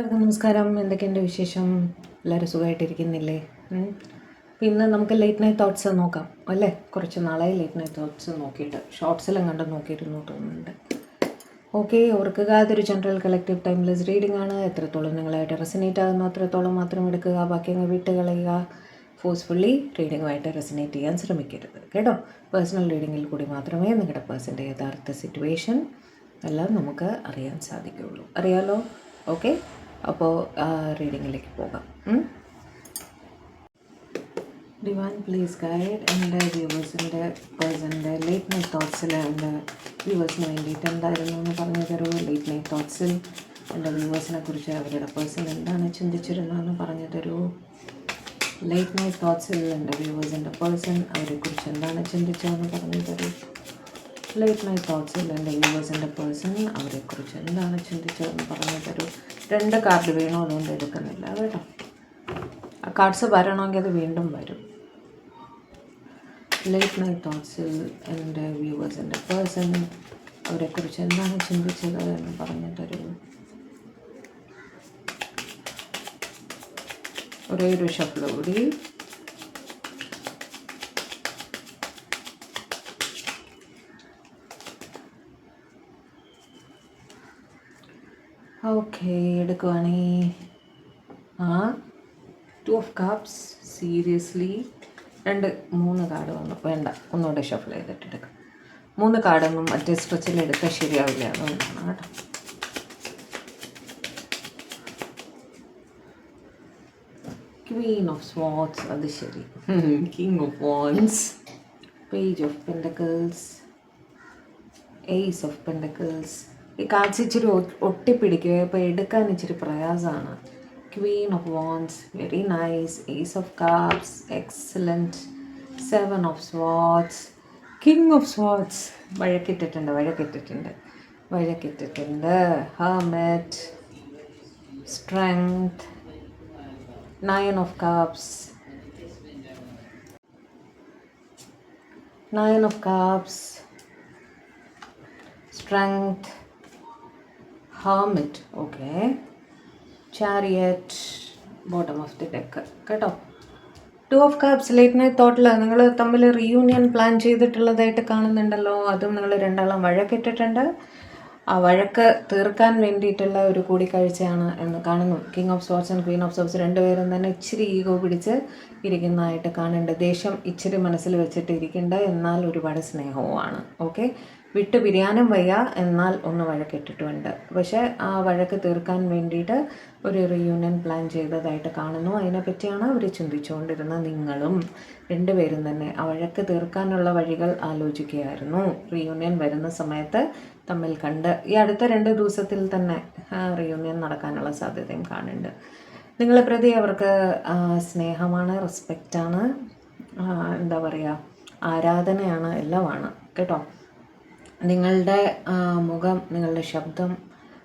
എല്ലാവർക്കും നമസ്കാരം. എന്തൊക്കെയുണ്ട് വിശേഷം? എല്ലാവരും സുഖമായിട്ടിരിക്കുന്നില്ലേ? പിന്നെ നമുക്ക് ലേറ്റ് നൈറ്റ് തോട്ട്സ് നോക്കാം അല്ലേ? കുറച്ച് നാളായി ലേറ്റ് നൈറ്റ് തോട്ട്സ് നോക്കിയിട്ട്, ഷോർട്സിലും കണ്ട് നോക്കിയിരുന്നു തോന്നുന്നുണ്ട്. ഓക്കെ, ഓർക്കുക, അതൊരു ജനറൽ കളക്റ്റീവ് ടൈംലെസ് റീഡിംഗ് ആണ്. എത്രത്തോളം നിങ്ങളായിട്ട് റെസനേറ്റ് ആകുന്നു അത്രത്തോളം മാത്രം എടുക്കുക, ബാക്കി അങ്ങ് വിട്ട് കളയുക. ഫോഴ്സ്ഫുള്ളി റീഡിങ്ങുമായിട്ട് റെസനേറ്റ് ചെയ്യാൻ ശ്രമിക്കരുത് കേട്ടോ. പേഴ്സണൽ റീഡിങ്ങിൽ കൂടി മാത്രമേ നിങ്ങളുടെ പേഴ്സൻ്റെ യഥാർത്ഥ സിറ്റുവേഷൻ എല്ലാം നമുക്ക് അറിയാൻ സാധിക്കുകയുള്ളൂ. അറിയാലോ? ഓക്കെ, അപ്പോൾ റീഡിങ്ങിലേക്ക് പോകാം. ഡിവൈൻ പ്ലീസ് ഗൈഡ് എൻ്റെ വ്യൂവേഴ്സിൻ്റെ പേഴ്സൻ്റെ ലേറ്റ് നൈറ്റ് തോട്ട്സിൽ എൻ്റെ വ്യൂവേഴ്സിന് വേണ്ടിയിട്ട് എന്തായിരുന്നു എന്ന് പറഞ്ഞു തരൂ. ലേറ്റ് നൈറ്റ് തോട്ട്സിൽ എൻ്റെ വ്യൂവേഴ്സിനെ കുറിച്ച് അവരുടെ പേഴ്സൺ എന്താണ് ചിന്തിച്ചിരുന്നതെന്ന് പറഞ്ഞു തരൂ. ലേറ്റ് നൈറ്റ് തോട്ട്സിൽ എൻ്റെ വ്യൂവേഴ്സിൻ്റെ പേഴ്സൺ അവരെക്കുറിച്ച് എന്താണ് ചിന്തിച്ചതെന്ന് പറഞ്ഞു തരൂ. ലേറ്റ് നൈറ്റ് തോട്ട്സിൽ എൻ്റെ വ്യൂവേഴ്സിൻ്റെ പേഴ്സൺ അവരെക്കുറിച്ച് എന്താണ് ചിന്തിച്ചതെന്ന് പറഞ്ഞു തരൂ. 2 കാർഡ് വേണോ, അതുകൊണ്ട് എടുക്കുന്നില്ല കേട്ടോ. ആ കാർഡ്സ് വരണമെങ്കിൽ അത് വീണ്ടും വരും. ലേറ്റ് നൈറ്റ് തോട്ട്സിൽ എൻ്റെ വ്യൂവേഴ്സിൻ്റെ പേഴ്സൺ അവരെക്കുറിച്ച് എന്താണ് ചിന്തിച്ചത് എന്ന് പറഞ്ഞു തരൂ. ഒരേ ഒരു ഷഫിൾ കൂടി. ഓക്കെ, എടുക്കുവാണേ. 2 ഓഫ് കപ്സ്. സീരിയസ്ലി 3 കാർഡ് വന്നു. വേണ്ട, ഒന്നുകൂടെ ഷഫിൾ ചെയ്തിട്ട് എടുക്കാം. 3 കാർഡൊന്നും മറ്റേ സ്ട്രെച്ചിൽ എടുത്താൽ ശരിയാവില്ല, അതുകൊണ്ടാണ് കേട്ടോ. ക്വീൻ ഓഫ് സ്വാർഡ്സ്, അത് ശരി. King of wands, page of pentacles, ace of pentacles. ഈ കാർഡ്സ് ഇച്ചിരി ഒട്ടിപ്പിടിക്കുക, അപ്പോൾ എടുക്കാൻ ഇച്ചിരി പ്രയാസമാണ്. Queen of wands, very nice. Ace of cups, excellent. 7 of swords, king of swords. വഴക്കിട്ടിട്ടുണ്ട്. Hermit, strength. 9 of cups, 9 of cups, strength, hermit. Okay, chariot, bottom of the deck കേട്ടോ. 2 of cups. Late night തോട്ടിൽ നിങ്ങൾ തമ്മിൽ reunion plan ചെയ്തിട്ടുള്ളതായിട്ട് കാണുന്നുണ്ടല്ലോ. അതും നിങ്ങൾ രണ്ടാളും വഴക്കിട്ടിട്ടുണ്ട്. ആ വഴക്ക് തീർക്കാൻ വേണ്ടിയിട്ടുള്ള ഒരു കൂടിക്കാഴ്ചയാണ് എന്ന് കാണുന്നു. King of swords and Queen of swords രണ്ടുപേരും തന്നെ ഇച്ചിരി ഈഗോ പിടിച്ച് ഇരിക്കുന്നതായിട്ട് കാണുന്നുണ്ട്. ദേഷ്യം ഇച്ചിരി മനസ്സിൽ വെച്ചിട്ട് ഇരിക്കേണ്ട, എന്നാൽ ഒരുപാട് സ്നേഹവുമാണ്. ഓക്കെ, വിട്ടു പിരിയാനും വയ്യ, എന്നാൽ ഒന്ന് വഴക്കിട്ടിട്ടുമുണ്ട്. പക്ഷേ ആ വഴക്ക് തീർക്കാൻ വേണ്ടിയിട്ട് ഒരു റീയൂണിയൻ പ്ലാൻ ചെയ്തതായിട്ട് കാണുന്നു. അതിനെപ്പറ്റിയാണ് അവർ ചിന്തിച്ചുകൊണ്ടിരുന്നത്. നിങ്ങളും രണ്ടുപേരും തന്നെ ആ വഴക്ക് തീർക്കാനുള്ള വഴികൾ ആലോചിക്കുകയായിരുന്നു. റീയൂണിയൻ വരുന്ന സമയത്ത് തമ്മിൽ കണ്ട് ഈ അടുത്ത 2 ദിവസത്തിൽ തന്നെ റീയൂണിയൻ നടക്കാനുള്ള സാധ്യതയും കാണുന്നുണ്ട്. നിങ്ങളെ പ്രതി അവർക്ക് സ്നേഹമാണ്, റെസ്പെക്റ്റാണ്, എന്താ പറയുക, ആരാധനയാണ്, എല്ലാമാണ് കേട്ടോ. നിങ്ങളുടെ മുഖം, നിങ്ങളുടെ ശബ്ദം,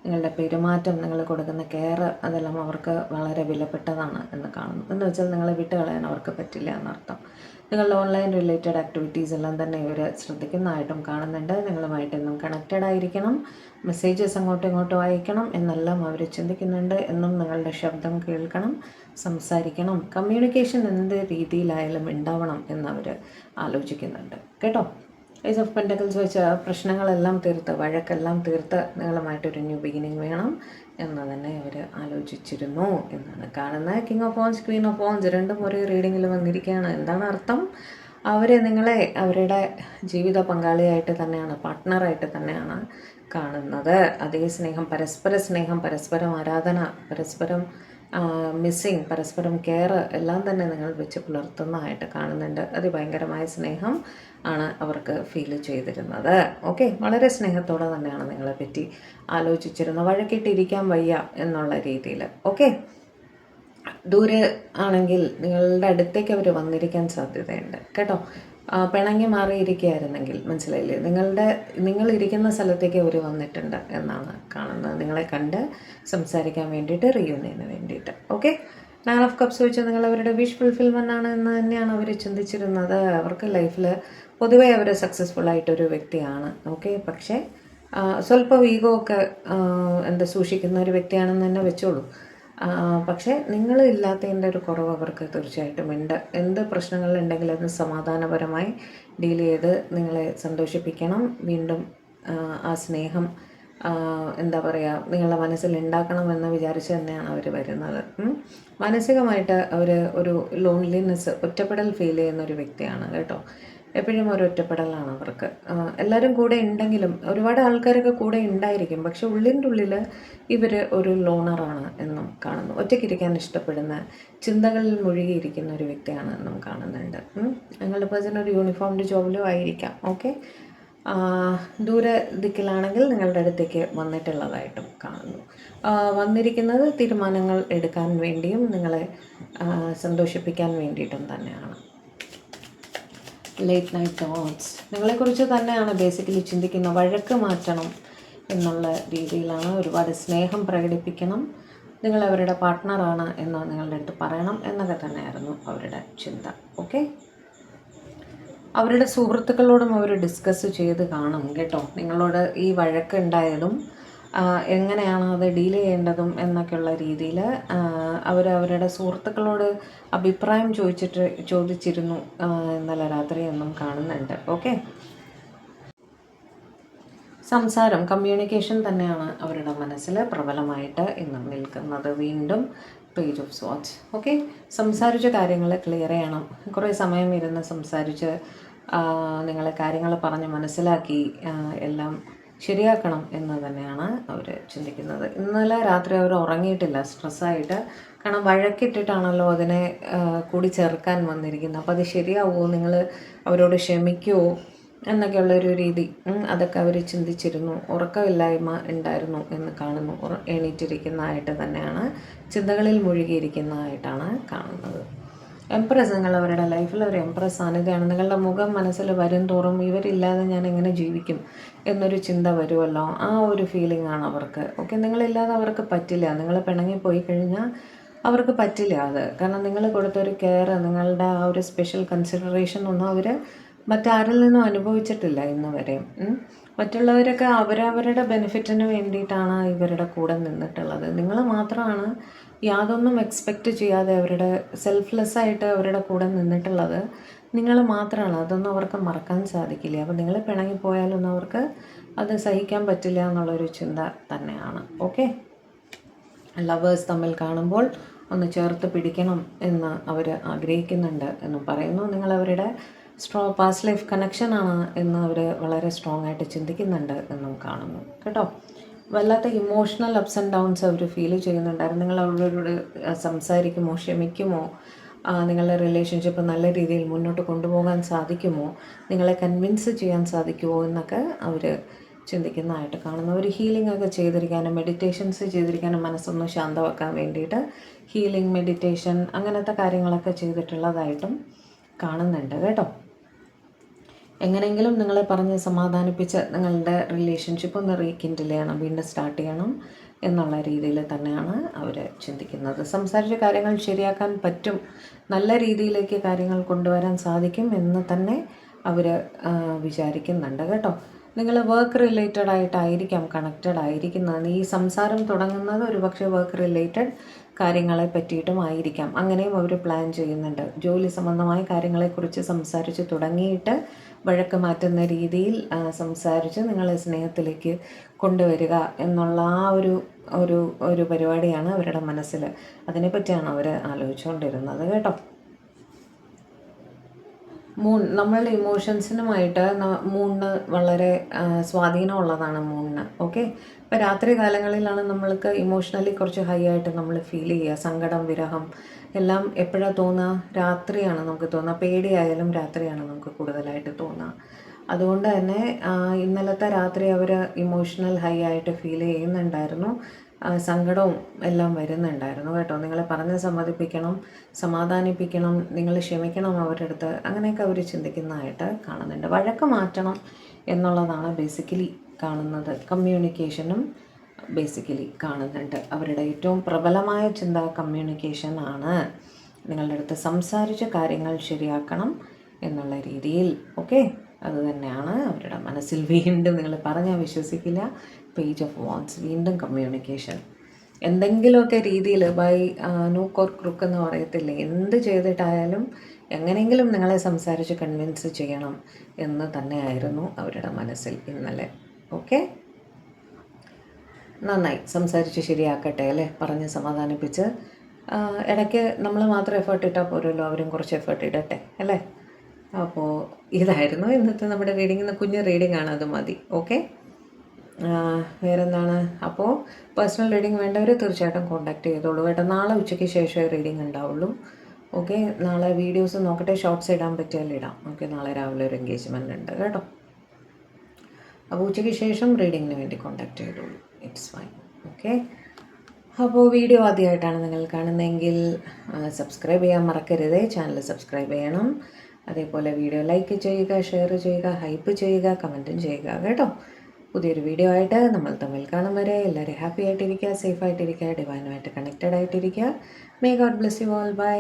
നിങ്ങളുടെ പെരുമാറ്റം, നിങ്ങൾ കൊടുക്കുന്ന കെയർ, അതെല്ലാം അവർക്ക് വളരെ വിലപ്പെട്ടതാണ് എന്ന് കാണുന്നു. എന്ന് വെച്ചാൽ നിങ്ങളെ വിട്ട് കളയാൻ അവർക്ക് പറ്റില്ല എന്നർത്ഥം. നിങ്ങളുടെ ഓൺലൈൻ റിലേറ്റഡ് ആക്ടിവിറ്റീസ് എല്ലാം തന്നെ ഇവർ ശ്രദ്ധിക്കുന്നതായിട്ടും കാണുന്നുണ്ട്. നിങ്ങളുമായിട്ട് എന്നും കണക്റ്റഡ് ആയിരിക്കണം, മെസ്സേജസ് അങ്ങോട്ടും ഇങ്ങോട്ടും അയക്കണം എന്നെല്ലാം അവർ ചിന്തിക്കുന്നുണ്ട്. എന്നും നിങ്ങളുടെ ശബ്ദം കേൾക്കണം, സംസാരിക്കണം, കമ്മ്യൂണിക്കേഷൻ എന്ത് രീതിയിലായാലും ഉണ്ടാവണം എന്നവർ ആലോചിക്കുന്നുണ്ട് കേട്ടോ. ഏസ് ഓഫ് പെൻഡക്കിൾസ് വെച്ച് പ്രശ്നങ്ങളെല്ലാം തീർത്ത്, വഴക്കെല്ലാം തീർത്ത് നിങ്ങളുമായിട്ടൊരു ന്യൂ ബിഗിനിങ് വേണം എന്ന് തന്നെ അവർ ആലോചിച്ചിരുന്നു എന്നാണ് കാണുന്നത്. King of wands, Queen of wands രണ്ടും ഒരേ റീഡിങ്ങിൽ വന്നിരിക്കുകയാണ്. എന്താണ് അർത്ഥം? അവർ നിങ്ങളെ അവരുടെ ജീവിത പങ്കാളിയായിട്ട് തന്നെയാണ്, പാർട്ട്ണറായിട്ട് തന്നെയാണ് കാണുന്നത്. അതേ സ്നേഹം, പരസ്പരം ആരാധന, പരസ്പരം മിസ്സിങ്, പരസ്പരം കെയർ എല്ലാം തന്നെ നിങ്ങൾ വെച്ച് പുലർത്തുന്നതായിട്ട് കാണുന്നുണ്ട്. അതിഭയങ്കരമായ സ്നേഹം ആണ് അവർക്ക് ഫീൽ ചെയ്തിരുന്നത്. ഓക്കെ, വളരെ സ്നേഹത്തോടെ തന്നെയാണ് നിങ്ങളെ പറ്റി ആലോചിച്ചിരുന്നത്. വഴക്കിട്ടിരിക്കാൻ വയ്യ എന്നുള്ള രീതിയിൽ. ഓക്കെ, ദൂരെ ആണെങ്കിൽ നിങ്ങളുടെ അടുത്തേക്ക് അവർ വന്നിരിക്കാൻ സാധ്യതയുണ്ട് കേട്ടോ. പിണങ്ങി മാറിയിരിക്കുകയായിരുന്നെങ്കിൽ, മനസ്സിലായില്ലേ, നിങ്ങളിരിക്കുന്ന സ്ഥലത്തേക്ക് അവർ വന്നിട്ടുണ്ട് എന്നാണ് കാണുന്നത്. നിങ്ങളെ കണ്ട് സംസാരിക്കാൻ വേണ്ടിയിട്ട്, റീയൂണിയന് വേണ്ടിയിട്ട്. ഓക്കെ, 9 ഓഫ് കപ്സ് വെച്ച് നിങ്ങൾ അവരുടെ വിഷ് ഫുൾഫിൽമെൻ്റ് ആണ് എന്ന് തന്നെയാണ് അവർ ചിന്തിച്ചിരുന്നത്. അവർക്ക് ലൈഫിൽ പൊതുവേ അവർ സക്സസ്ഫുൾ ആയിട്ടൊരു വ്യക്തിയാണ്. ഓക്കെ, പക്ഷേ സ്വല്പം ഈഗോ ഒക്കെ സൂക്ഷിക്കുന്ന ഒരു വ്യക്തിയാണെന്ന് തന്നെ വെച്ചോളൂ. പക്ഷേ നിങ്ങൾ ഇല്ലാത്തതിൻ്റെ ഒരു കുറവ് അവർക്ക് തീർച്ചയായിട്ടും ഉണ്ട്. എന്ത് പ്രശ്നങ്ങളുണ്ടെങ്കിലും അത് സമാധാനപരമായി ഡീൽ ചെയ്ത് നിങ്ങളെ സന്തോഷിപ്പിക്കണം. വീണ്ടും ആ സ്നേഹം എന്താ പറയുക, നിങ്ങളുടെ മനസ്സിൽ ഉണ്ടാക്കണമെന്ന് വിചാരിച്ച് തന്നെയാണ് അവർ വരുന്നത്. മാനസികമായിട്ട് അവർ ഒരു ലോൺലിനെസ്, ഒറ്റപ്പെടൽ ഫീൽ ചെയ്യുന്ന ഒരു വ്യക്തിയാണ് കേട്ടോ. എപ്പോഴും ഒരു ഒറ്റപ്പെടലാണ് അവർക്ക്. എല്ലാവരും കൂടെ ഉണ്ടെങ്കിലും ഒരുപാട് ആൾക്കാരൊക്കെ കൂടെ ഉണ്ടായിരിക്കും, പക്ഷെ ഉള്ളിൻ്റെ ഉള്ളിൽ ഇവർ ഒരു ലോണറാണ് എന്നും കാണുന്നു. ഒറ്റയ്ക്കിരിക്കാൻ ഇഷ്ടപ്പെടുന്ന, ചിന്തകളിൽ മുഴുകിയിരിക്കുന്ന ഒരു വ്യക്തിയാണ് എന്നും കാണുന്നുണ്ട്. നിങ്ങളുടെ പേഴ്സൺ ഒരു യൂണിഫോംഡ് ജോബിലും ആയിരിക്കാം. ഓക്കെ, ദൂര ദിക്കിലാണെങ്കിൽ നിങ്ങളുടെ അടുത്തേക്ക് വന്നിട്ടുള്ളതായിട്ടും കാണുന്നു. വന്നിരിക്കുന്നത് തീരുമാനങ്ങൾ എടുക്കാൻ വേണ്ടിയും നിങ്ങളെ സന്തോഷിപ്പിക്കാൻ വേണ്ടിയിട്ടും തന്നെയാണ്. ലേറ്റ് നൈറ്റ് തോട്ട്സ് നിങ്ങളെക്കുറിച്ച് തന്നെയാണ് ബേസിക്കലി ചിന്തിക്കുന്നത്. വഴക്ക് മാറ്റണം എന്നുള്ള രീതിയിലാണ്. ഒരുപാട് സ്നേഹം പ്രകടിപ്പിക്കണം, നിങ്ങൾ അവരുടെ പാർട്ട്ണറാണ് എന്ന് നിങ്ങളുടെ അടുത്ത് പറയണം എന്നൊക്കെ തന്നെയായിരുന്നു അവരുടെ ചിന്ത. ഓക്കെ, അവരുടെ സുഹൃത്തുക്കളോടും അവർ ഡിസ്കസ് ചെയ്ത് കാണും കേട്ടോ. നിങ്ങളോട് ഈ വഴക്ക് ഉണ്ടായതും എങ്ങനെയാണ് അത് ഡീൽ ചെയ്യേണ്ടതും എന്നൊക്കെയുള്ള രീതിയിൽ അവരുടെ സുഹൃത്തുക്കളോട് അഭിപ്രായം ചോദിച്ചിരുന്നു ഇന്നലെ രാത്രി എന്നും കാണുന്നുണ്ട്. ഓക്കെ, സംസാരം, കമ്മ്യൂണിക്കേഷൻ തന്നെയാണ് അവരുടെ മനസ്സിൽ പ്രബലമായിട്ട് ഇന്നും നിൽക്കുന്നത്. വീണ്ടും പേജ് ഓഫ് സ്വാർഡ്സ്. ഓക്കെ, സംസാരിച്ച കാര്യങ്ങൾ ക്ലിയർ ചെയ്യണം. കുറേ സമയം ഇരുന്ന് സംസാരിച്ച് നിങ്ങളെ കാര്യങ്ങൾ പറഞ്ഞ് മനസ്സിലാക്കി എല്ലാം ശരിയാക്കണം എന്ന് തന്നെയാണ് അവർ ചിന്തിക്കുന്നത്. ഇന്നലെ രാത്രി അവർ ഉറങ്ങിയിട്ടില്ല, സ്ട്രെസ്സായിട്ട്. കാരണം വഴക്കിട്ടിട്ടാണല്ലോ അതിനെ കൂടി ചേർക്കാൻ വന്നിരിക്കുന്നത്. അപ്പോൾ അത് ശരിയാവുമോ, നിങ്ങൾ അവരോട് ക്ഷമിക്കുമോ എന്നൊക്കെയുള്ളൊരു രീതി അതൊക്കെ അവർ ചിന്തിച്ചിരുന്നു. ഉറക്കമില്ലായ്മ ഉണ്ടായിരുന്നു എന്ന് കാണുന്നു. എണീറ്റിരിക്കുന്നതായിട്ട് തന്നെയാണ്, ചിന്തകളിൽ മുഴുകിയിരിക്കുന്നതായിട്ടാണ് കാണുന്നത്. എംപ്രസ്, നിങ്ങൾ അവരുടെ ലൈഫിൽ ഒരു എംപ്രസ് സാന്നിധ്യമാണ്. നിങ്ങളുടെ മുഖം മനസ്സിൽ വരും തോറും ഇവരില്ലാതെ ഞാൻ എങ്ങനെ ജീവിക്കും എന്നൊരു ചിന്ത വരുമല്ലോ, ആ ഒരു ഫീലിംഗ് ആണ് അവർക്ക്. ഓക്കെ, നിങ്ങളില്ലാതെ അവർക്ക് പറ്റില്ല. നിങ്ങൾ പിണങ്ങി പോയി കഴിഞ്ഞാൽ അവർക്ക് പറ്റില്ല അത്. കാരണം നിങ്ങൾ കൊടുത്തൊരു കെയർ, നിങ്ങളുടെ ആ ഒരു സ്പെഷ്യൽ കൺസിഡറേഷൻ ഒന്നും അവർ മറ്റാരിൽ നിന്നും അനുഭവിച്ചിട്ടില്ല ഇന്ന് വരെ. മറ്റുള്ളവരൊക്കെ അവരവരുടെ ബെനിഫിറ്റിന് വേണ്ടിയിട്ടാണ് ഇവരുടെ കൂടെ നിന്നിട്ടുള്ളത്. നിങ്ങൾ മാത്രമാണ് യാതൊന്നും എക്സ്പെക്റ്റ് ചെയ്യാതെ അവരുടെ സെൽഫ്ലെസ്സായിട്ട് അവരുടെ കൂടെ നിന്നിട്ടുള്ളത്. നിങ്ങൾ മാത്രമാണ്. അതൊന്നും അവർക്ക് മറക്കാൻ സാധിക്കില്ല. അപ്പോൾ നിങ്ങൾ പിണങ്ങിപ്പോയാലൊന്നും അവർക്ക് അത് സഹിക്കാൻ പറ്റില്ല എന്നുള്ളൊരു ചിന്ത തന്നെയാണ്. ഓക്കെ, ലവേഴ്സ് തമ്മിൽ കാണുമ്പോൾ ഒന്ന് ചേർത്ത് പിടിക്കണം എന്ന് അവർ ആഗ്രഹിക്കുന്നുണ്ട് എന്നും പറയുന്നു. നിങ്ങളവരുടെ പാസ്റ്റ് ലൈഫ് കണക്ഷനാണ് എന്ന് അവർ വളരെ സ്ട്രോങ് ആയിട്ട് ചിന്തിക്കുന്നുണ്ട് എന്നും കാണുന്നു കേട്ടോ. വല്ലാത്ത ഇമോഷണൽ അപ്സ് ആൻഡ് ഡൗൺസ് അവർ ഫീൽ ചെയ്യുന്നുണ്ടായിരുന്നു. നിങ്ങൾ അവരോട് സംസാരിക്കുമോ, ക്ഷമിക്കുമോ, നിങ്ങളുടെ റിലേഷൻഷിപ്പ് നല്ല രീതിയിൽ മുന്നോട്ട് കൊണ്ടുപോകാൻ സാധിക്കുമോ, നിങ്ങളെ കൺവിൻസ് ചെയ്യാൻ സാധിക്കുമോ എന്നൊക്കെ അവർ ചിന്തിക്കുന്നതായിട്ട് കാണുന്നു. ഒരു ഹീലിംഗ് ഒക്കെ ചെയ്തിരിക്കാനും മെഡിറ്റേഷൻസ് ചെയ്തിരിക്കാനും മനസ്സൊന്ന് ശാന്തമാക്കാൻ വേണ്ടിയിട്ട് ഹീലിംഗ്, മെഡിറ്റേഷൻ അങ്ങനത്തെ കാര്യങ്ങളൊക്കെ ചെയ്തിട്ടുള്ളതായിട്ടും കാണുന്നുണ്ട് കേട്ടോ. എങ്ങനെയെങ്കിലും നിങ്ങളെ പറഞ്ഞ് സമാധാനിപ്പിച്ച് നിങ്ങളുടെ റിലേഷൻഷിപ്പ് ഒന്ന് റീകിൻഡിൽ ചെയ്യണം, വീണ്ടും സ്റ്റാർട്ട് ചെയ്യണം എന്നുള്ള രീതിയിൽ തന്നെയാണ് അവർ ചിന്തിക്കുന്നത്. സംസാരിച്ച കാര്യങ്ങൾ ശരിയാക്കാൻ പറ്റും, നല്ല രീതിയിലേക്ക് കാര്യങ്ങൾ കൊണ്ടുവരാൻ സാധിക്കും എന്ന് തന്നെ അവർ വിചാരിക്കുന്നുണ്ട് കേട്ടോ. നിങ്ങൾ വർക്ക് റിലേറ്റഡ് ആയിട്ടായിരിക്കാം കണക്റ്റഡ് ആയിരിക്കുന്നത്. ഈ സംസാരം തുടങ്ങുന്നത് ഒരുപക്ഷെ വർക്ക് റിലേറ്റഡ് കാര്യങ്ങളെ പറ്റിയിട്ടും ആയിരിക്കാം. അങ്ങനെയും അവർ പ്ലാൻ ചെയ്യുന്നുണ്ട്. ജോലി സംബന്ധമായ കാര്യങ്ങളെക്കുറിച്ച് സംസാരിച്ച് തുടങ്ങിയിട്ട് വഴക്ക് മാറ്റുന്ന രീതിയിൽ സംസാരിച്ച് നിങ്ങളെ സ്നേഹത്തിലേക്ക് കൊണ്ടുവരിക എന്നുള്ള ആ ഒരു പരിപാടിയാണ് അവരുടെ മനസ്സിൽ. അതിനെപ്പറ്റിയാണ് അവർ ആലോചിച്ചുകൊണ്ടിരുന്നത് കേട്ടോ. നമ്മളുടെ ഇമോഷൻസിനുമായിട്ട് മൂണിന് വളരെ സ്വാധീനമുള്ളതാണ് മൂണിന്. ഓക്കെ, ഇപ്പോൾ രാത്രി കാലങ്ങളിലാണ് നമ്മൾക്ക് ഇമോഷണലി കുറച്ച് ഹൈ ആയിട്ട് നമ്മൾ ഫീൽ ചെയ്യുക. സങ്കടം, വിരഹം എല്ലാം എപ്പോഴാണ് തോന്നുക? രാത്രിയാണ് നമുക്ക് തോന്നുക. പേടിയായാലും രാത്രിയാണ് നമുക്ക് കൂടുതലായിട്ട് തോന്നുക. അതുകൊണ്ട് തന്നെ ഇന്നലത്തെ രാത്രി അവർ ഇമോഷണൽ ഹൈ ആയിട്ട് ഫീൽ ചെയ്യുന്നുണ്ടായിരുന്നു. സങ്കടവും എല്ലാം വരുന്നുണ്ടായിരുന്നു കേട്ടോ. നിങ്ങളെ പറഞ്ഞ് സമ്മതിപ്പിക്കണം, സമാധാനിപ്പിക്കണം, നിങ്ങൾ ക്ഷമിക്കണം അവരുടെ അടുത്ത്, അങ്ങനെയൊക്കെ അവർ ചിന്തിക്കുന്നതായിട്ട് കാണുന്നുണ്ട്. വഴക്ക് മാറ്റണം എന്നുള്ളതാണ് ബേസിക്കലി കാണുന്നത്. കമ്മ്യൂണിക്കേഷനും ബേസിക്കലി കാണുന്നുണ്ട്. അവരുടെ ഏറ്റവും പ്രബലമായ ചിന്ത കമ്മ്യൂണിക്കേഷൻ ആണ്. നിങ്ങളുടെ അടുത്ത് സംസാരിച്ച കാര്യങ്ങൾ ശരിയാക്കണം എന്നുള്ള രീതിയിൽ. ഓക്കെ, അതുതന്നെയാണ് അവരുടെ മനസ്സിൽ. വീണ്ടും നിങ്ങൾ പറഞ്ഞാൽ വിശ്വസിക്കില്ല, പേജ് ഓഫ് വാൺസ്, വീണ്ടും കമ്മ്യൂണിക്കേഷൻ. എന്തെങ്കിലുമൊക്കെ രീതിയിൽ ബൈ നൂക്ക് ഓർ ക്രുക്ക് എന്ന് പറയത്തില്ലേ, എന്ത് ചെയ്തിട്ടായാലും എങ്ങനെയെങ്കിലും നിങ്ങളെ സംസാരിച്ച് കൺവിൻസ് ചെയ്യണം എന്ന് തന്നെയായിരുന്നു അവരുടെ മനസ്സിൽ ഇന്നലെ. ഓക്കെ, നന്നായി സംസാരിച്ച് ശരിയാക്കട്ടെ അല്ലേ, പറഞ്ഞ് സമാധാനിപ്പിച്ച്. ഇടയ്ക്ക് നമ്മൾ മാത്രം എഫേർട്ട് ഇട്ടാൽ പോരല്ലോ, അവരും കുറച്ച് എഫേർട്ട് ഇടട്ടെ അല്ലേ. അപ്പോൾ ഇതായിരുന്നു ഇന്നത്തെ നമ്മുടെ റീഡിംഗ്. ഇന്ന് കുഞ്ഞ് റീഡിംഗ് ആണ്, അത് മതി. ഓക്കെ, വേറെന്താണ്? അപ്പോൾ പേഴ്സണൽ റീഡിംഗ് വേണ്ടവർ തീർച്ചയായിട്ടും കോൺടാക്ട് ചെയ്തോളൂ കേട്ടോ. നാളെ ഉച്ചയ്ക്ക് ശേഷമേ റീഡിംഗ് ഉണ്ടാവുള്ളൂ. ഓക്കെ, നാളെ വീഡിയോസ് നോക്കട്ടെ, ഷോർട്സ് ഇടാൻ പറ്റിയാൽ ഇടാം. ഓക്കെ, നാളെ രാവിലെ ഒരു എൻഗേജ്മെൻറ്റ് ഉണ്ട് കേട്ടോ. അപ്പോൾ ഉച്ചയ്ക്ക് ശേഷം റീഡിങ്ങിന് വേണ്ടി കോൺടാക്ട് ചെയ്തോളൂ, ഇറ്റ്സ് ഫൈൻ. ഓക്കെ, അപ്പോൾ വീഡിയോ ആദ്യമായിട്ടാണ് നിങ്ങൾ കാണുന്നതെങ്കിൽ സബ്സ്ക്രൈബ് ചെയ്യാൻ മറക്കരുത്. ചാനൽ സബ്സ്ക്രൈബ് ചെയ്യണം. അതേപോലെ വീഡിയോ ലൈക്ക് ചെയ്യുക, ഷെയർ ചെയ്യുക, ഹൈപ്പ് ചെയ്യുക, കമൻറ്റും ചെയ്യുക കേട്ടോ. പുതിയൊരു വീഡിയോ ആയിട്ട് നമ്മൾ തമ്മിൽ കാണും വരെ എല്ലാവരും ഹാപ്പി ആയിട്ടിരിക്കുക, സേഫ് ആയിട്ടിരിക്കുക, ഡിവൈനുമായിട്ട് കണക്റ്റഡ് ആയിട്ടിരിക്കുക. May God bless you all. By.